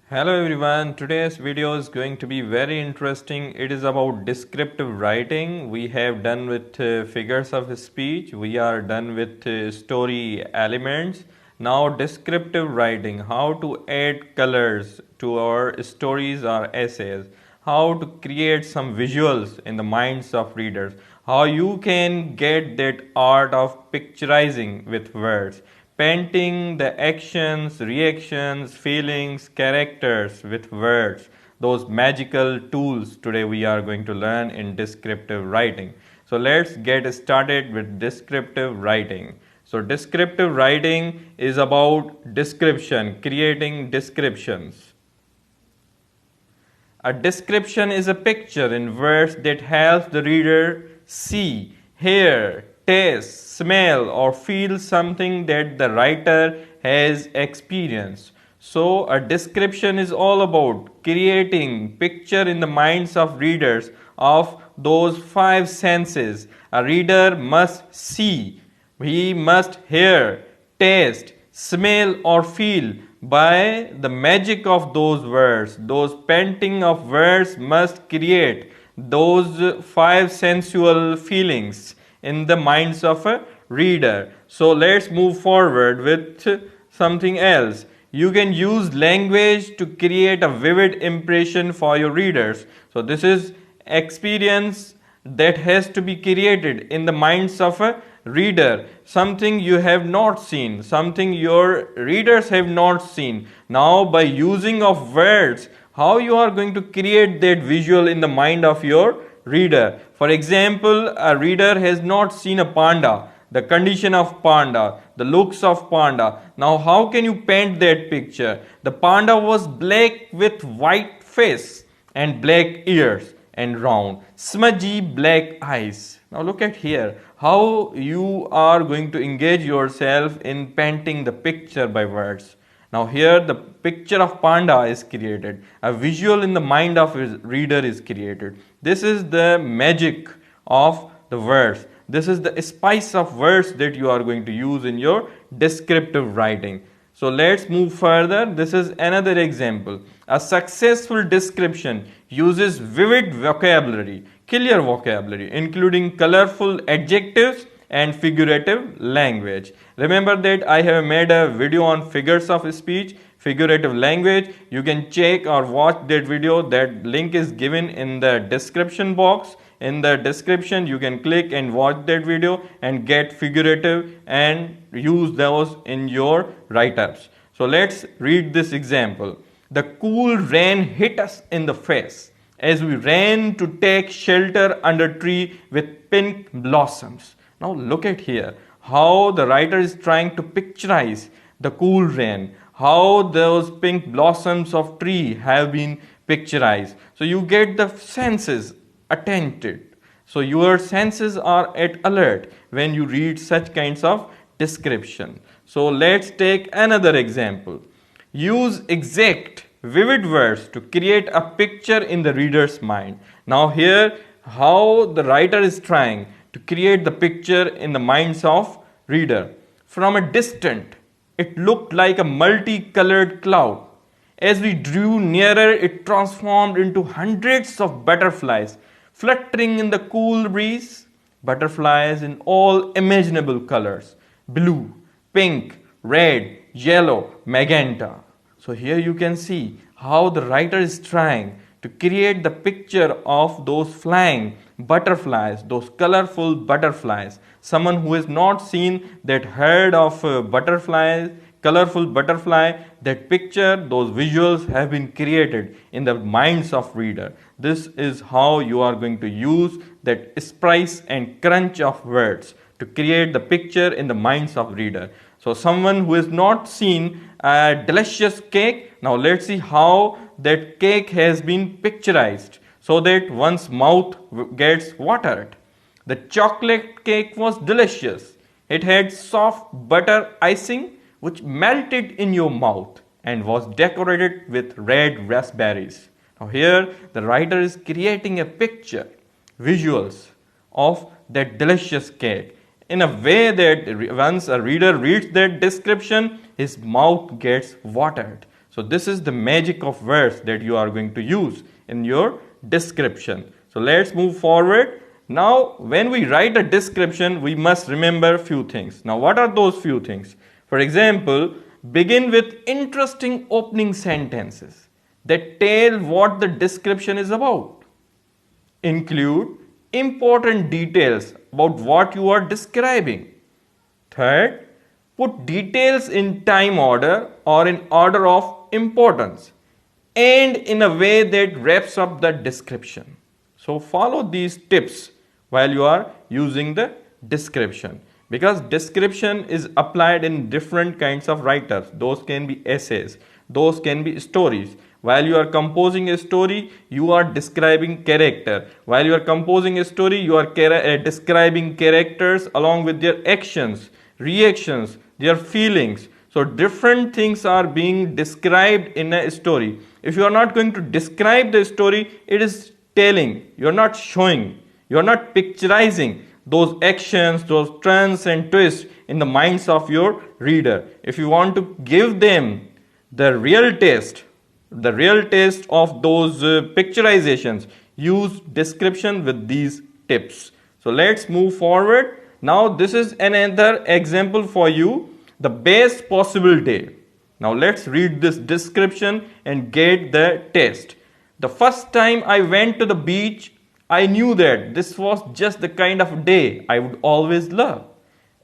Hello everyone, today's video is going to be very interesting. It is about descriptive writing. We have done with figures of speech. We are done with story elements. Now descriptive writing, how to add colors to our stories or essays, how to create some visuals in the minds of readers, how you can get that art of picturizing with words, painting the actions, reactions, feelings, characters with words. Those magical tools today we are going to learn in descriptive writing. So let's get started with descriptive writing. So descriptive writing is about description, creating descriptions. A description is a picture in words that helps the reader see, hear, taste, smell, or feel something that the writer has experienced. So, a description is all about creating picture in the minds of readers of those five senses. A reader must see, he must hear, taste, smell, or feel by the magic of those words. Those painting of words must create those five sensual feelings in the minds of a reader. So let's move forward with something else. You can use language to create a vivid impression for your readers. So this is experience that has to be created in the minds of a reader, something you have not seen, something your readers have not seen. Now by using of words, how you are going to create that visual in the mind of your reader. For example, a reader has not seen a panda, the condition of panda, the looks of panda. Now how can you paint that picture? The panda was black with white face and black ears and round, smudgy black eyes. Now look at here how you are going to engage yourself in painting the picture by words. Now here the picture of panda is created. A visual in the mind of his reader is created. This is the magic of the words. This is the spice of words that you are going to use in your descriptive writing. So let's move further. This is another example. A successful description uses vivid vocabulary, clear vocabulary, including colorful adjectives and figurative language. Remember that I have made a video on figures of speech, figurative language. You can check or watch that video. That link is given in the description box. In the description you can click and watch that video and get figurative and use those in your write-ups. So let's read this example. The cool rain hit us in the face as we ran to take shelter under a tree with pink blossoms. Now look at here how the writer is trying to picturize the cool rain, how those pink blossoms of tree have been picturized. So you get the senses attentive. So your senses are at alert when you read such kinds of description. So let's take another example. Use exact, vivid words to create a picture in the reader's mind. Now here how the writer is trying to create the picture in the minds of reader. From a distance, it looked like a multicolored cloud. As we drew nearer, it transformed into hundreds of butterflies fluttering in the cool breeze. Butterflies in all imaginable colors: blue, pink, red, yellow, magenta. So here you can see how the writer is trying to create the picture of those flying butterflies, those colorful butterflies. Someone who has not seen that herd of butterflies, colorful butterfly, that picture, those visuals have been created in the minds of reader. This is how you are going to use that spice and crunch of words to create the picture in the minds of reader. So someone who has not seen a delicious cake, now let's see how that cake has been picturized so that one's mouth gets watered. The chocolate cake was delicious. It had soft butter icing which melted in your mouth and was decorated with red raspberries. Now here the writer is creating a picture, visuals of that delicious cake in a way that once a reader reads that description, his mouth gets watered. So this is the magic of words that you are going to use in your description. So let's move forward. Now, when we write a description, we must remember few things. Now, what are those few things? For example, begin with interesting opening sentences that tell what the description is about. Include important details about what you are describing. Third, put details in time order or in order of importance and in a way that wraps up the description. So follow these tips while you are using the description, because description is applied in different kinds of writers. Those can be essays, those can be stories. While you are composing a story, you are describing character. While you are composing a story, you are describing characters along with their actions, reactions, their feelings. So different things are being described in a story. If you are not going to describe the story, it is telling. You are not showing. You are not picturizing those actions, those turns and twists in the minds of your reader. If you want to give them the real taste of those picturizations, use description with these tips. So let's move forward. Now this is another example for you, the best possible day. Now let's read this description and get the test. The first time I went to the beach, I knew that this was just the kind of day I would always love.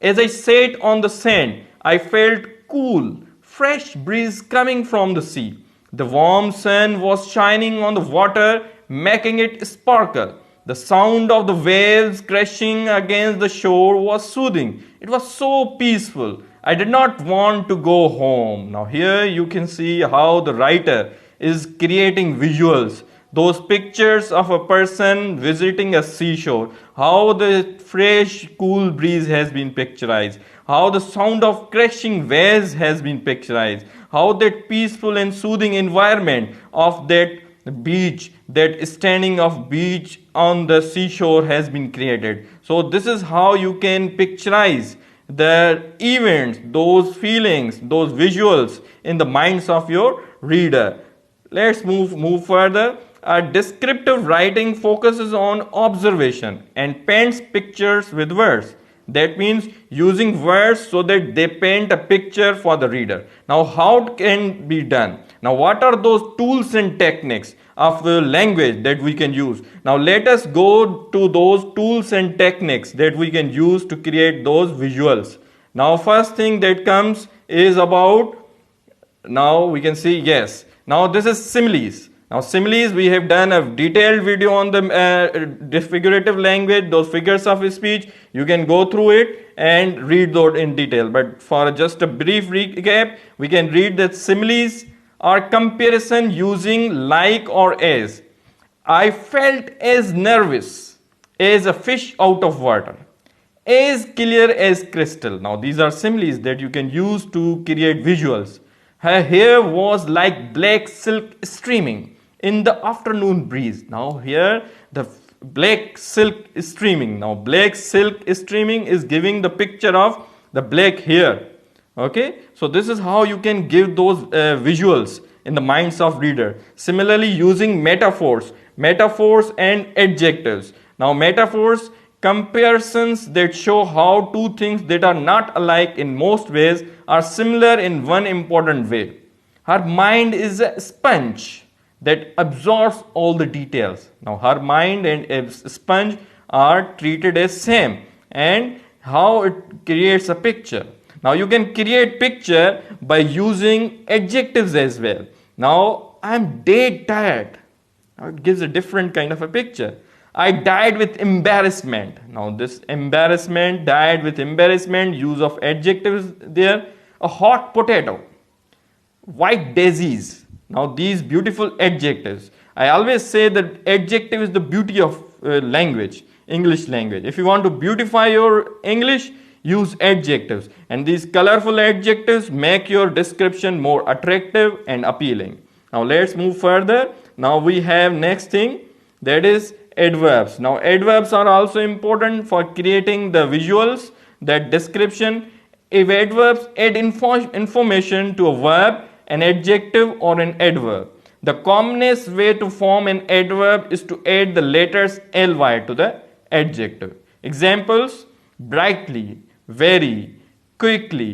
As I sat on the sand, I felt cool, fresh breeze coming from the sea. The warm sun was shining on the water, making it sparkle. The sound of the waves crashing against the shore was soothing. It was so peaceful. I did not want to go home. Now here you can see how the writer is creating visuals. Those pictures of a person visiting a seashore, how the fresh, cool breeze has been picturized, how the sound of crashing waves has been picturized, how that peaceful and soothing environment of that beach, that standing of beach on the seashore has been created. So this is how you can picturize the events, those feelings, those visuals in the minds of your reader. Let's move further. Descriptive writing focuses on observation and paints pictures with words. That means using words so that they paint a picture for the reader. Now, how it can be done? Now, what are those tools and techniques of the language that we can use? Now, let us go to those tools and techniques that we can use to create those visuals. Now, first thing that comes is about, now we can see, yes. Now, this is similes. Now, similes, we have done a detailed video on the figurative language, those figures of speech. You can go through it and read those in detail. But for just a brief recap, we can read that similes are comparison using like or as. I felt as nervous as a fish out of water, as clear as crystal. Now, these are similes that you can use to create visuals. Her hair was like black silk streaming in the afternoon breeze. Now here the black silk is streaming. Now black silk streaming is giving the picture of the black hair. Okay, so this is how you can give those visuals in the minds of reader. Similarly, using metaphors and adjectives. Now metaphors, comparisons that show how two things that are not alike in most ways are similar in one important way. Her mind is a sponge that absorbs all the details. Now her mind and a sponge are treated as same, and how it creates a picture. Now you can create picture by using adjectives as well. Now I'm dead tired. Now it gives a different kind of a picture. I died with embarrassment. Now this embarrassment, died with embarrassment, use of adjectives there. A hot potato, white daisies. Now these beautiful adjectives. I always say that adjective is the beauty of language, English language. If you want to beautify your English, use adjectives. And these colorful adjectives make your description more attractive and appealing. Now let's move further. Now we have next thing, that is adverbs. Now adverbs are also important for creating the visuals, that description. If adverbs add information to a verb an adjective or an adverb. The commonest way to form an adverb is to add the letters ly to the adjective. Examples: brightly, very, quickly,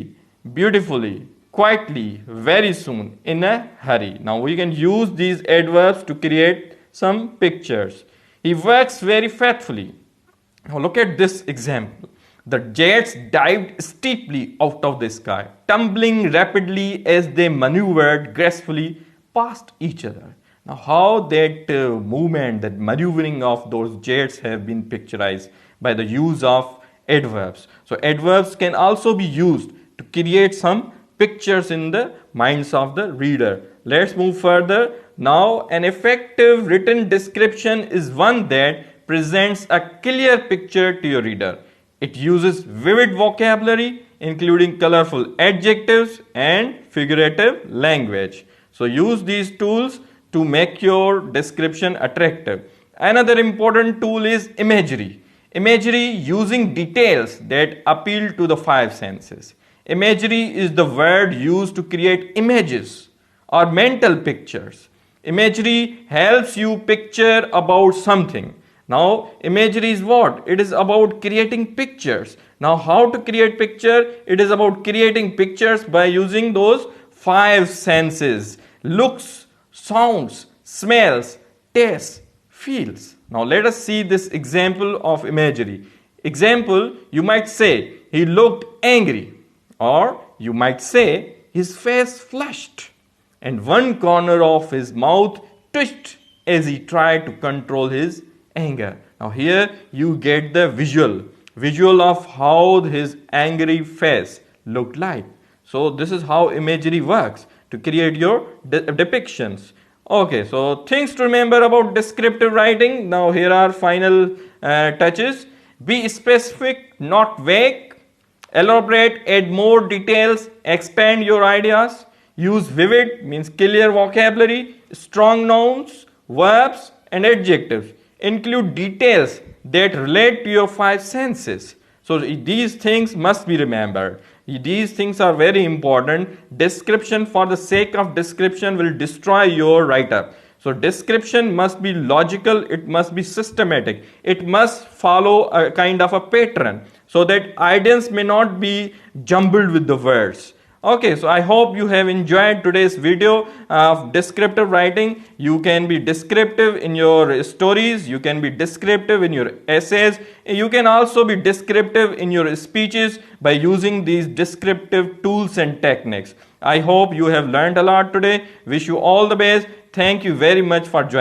beautifully, quietly, very soon, in a hurry. Now we can use these adverbs to create some pictures. He works very faithfully. Now look at this example. The jets dived steeply out of the sky, tumbling rapidly as they maneuvered gracefully past each other. Now how that movement, that maneuvering of those jets have been picturized by the use of adverbs. So adverbs can also be used to create some pictures in the minds of the reader. Let's move further. Now an effective written description is one that presents a clear picture to your reader. It uses vivid vocabulary, including colorful adjectives and figurative language. So use these tools to make your description attractive. Another important tool is imagery. Imagery using details that appeal to the five senses. Imagery is the word used to create images or mental pictures. Imagery helps you picture about something. Now, imagery is what? It is about creating pictures. Now, how to create picture? It is about creating pictures by using those five senses: looks, sounds, smells, tastes, feels. Now, let us see this example of imagery. Example, you might say, he looked angry. Or you might say, his face flushed and one corner of his mouth twitched as he tried to control his anger. Now here you get the visual of how his angry face looked like. So this is how imagery works to create your depictions. Okay, so things to remember about descriptive writing. Now here are final touches. Be specific, not vague. Elaborate, add more details, expand your ideas. Use vivid, means clear vocabulary, strong nouns, verbs and adjectives. Include details that relate to your five senses. So these things must be remembered. These things are very important. Description for the sake of description will destroy your write-up. So description must be logical, it must be systematic, it must follow a kind of a pattern so that ideas may not be jumbled with the words. Okay, so I hope you have enjoyed today's video of descriptive writing. You can be descriptive in your stories, you can be descriptive in your essays, you can also be descriptive in your speeches by using these descriptive tools and techniques. I hope you have learned a lot today. Wish you all the best. Thank you very much for joining.